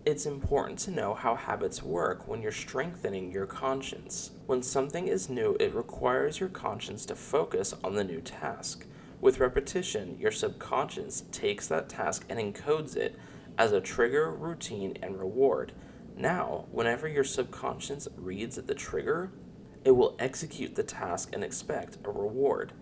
It's important to know how habits work when you're strengthening your conscience. When something is new, it requires your conscience to focus on the new task. With repetition, your subconscious takes that task and encodes it as a trigger, routine, and reward. Now, whenever your subconscious reads the trigger, it will execute the task and expect a reward.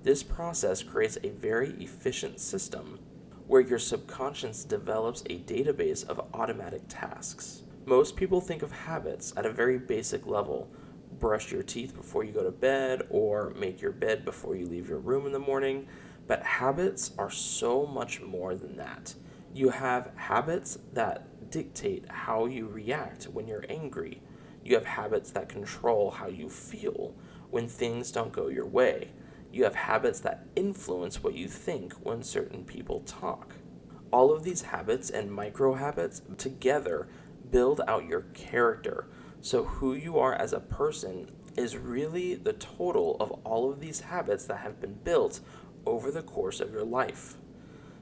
This process creates a very efficient system where your subconscious develops a database of automatic tasks. Most people think of habits at a very basic level: brush your teeth before you go to bed, or make your bed before you leave your room in the morning. But habits are so much more than that. You have habits that dictate how you react when you're angry. You have habits that control how you feel when things don't go your way. You have habits that influence what you think when certain people talk. All of these habits and micro habits together build out your character. So, who you are as a person is really the total of all of these habits that have been built over the course of your life.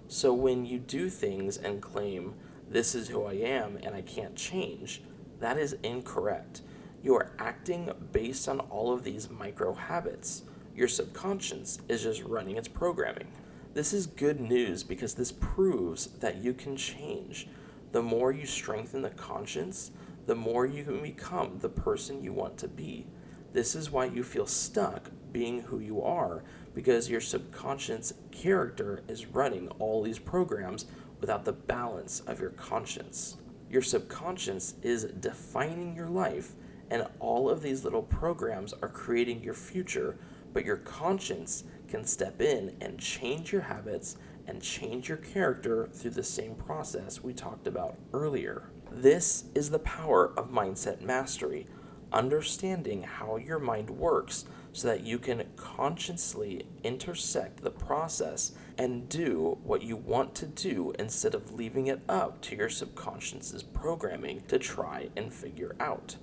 So, when you do things and claim, "This is who I am and I can't change," that is incorrect. You are acting based on all of these micro habits. Your subconscious is just running its programming. This is good news because this proves that you can change. The more you strengthen the conscience, the more you can become the person you want to be. This is why you feel stuck being who you are, because your subconscious character is running all these programs without the balance of your conscience. Your subconscious is defining your life, and all of these little programs are creating your future, but your conscience can step in and change your habits and change your character through the same process we talked about earlier. This is the power of mindset mastery, understanding how your mind works so that you can consciously intersect the process and do what you want to do instead of leaving it up to your subconscious's programming to try and figure out.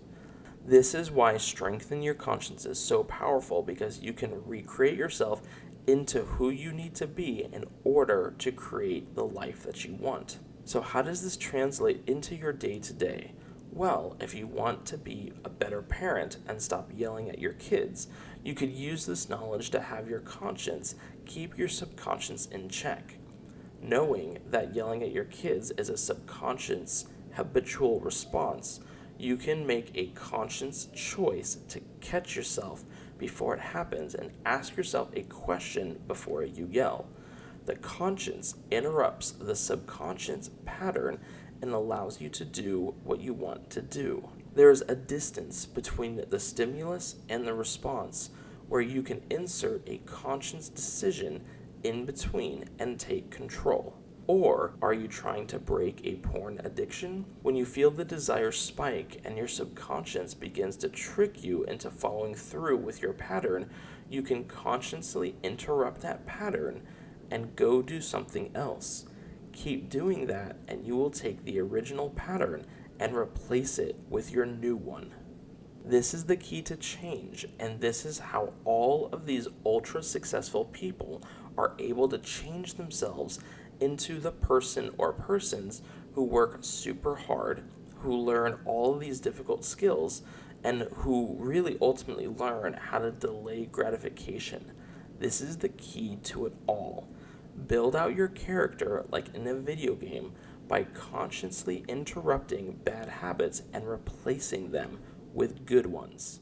This is why strengthening your conscience is so powerful, because you can recreate yourself into who you need to be in order to create the life that you want. So, how does this translate into your day to day? Well, if you want to be a better parent and stop yelling at your kids, you could use this knowledge to have your conscience keep your subconscious in check. Knowing that yelling at your kids is a subconscious habitual response, you can make a conscious choice to catch yourself before it happens and ask yourself a question before you yell. The conscience interrupts the subconscious pattern and allows you to do what you want to do. There is a distance between the stimulus and the response where you can insert a conscious decision in between and take control. Or are you trying to break a porn addiction? When you feel the desire spike and your subconscious begins to trick you into following through with your pattern, you can consciously interrupt that pattern and go do something else. Keep doing that, and you will take the original pattern and replace it with your new one. This is the key to change, and this is how all of these ultra successful people are able to change themselves into the person or persons who work super hard, who learn all of these difficult skills, and who really ultimately learn how to delay gratification. This is the key to it all. Build out your character like in a video game by consciously interrupting bad habits and replacing them with good ones.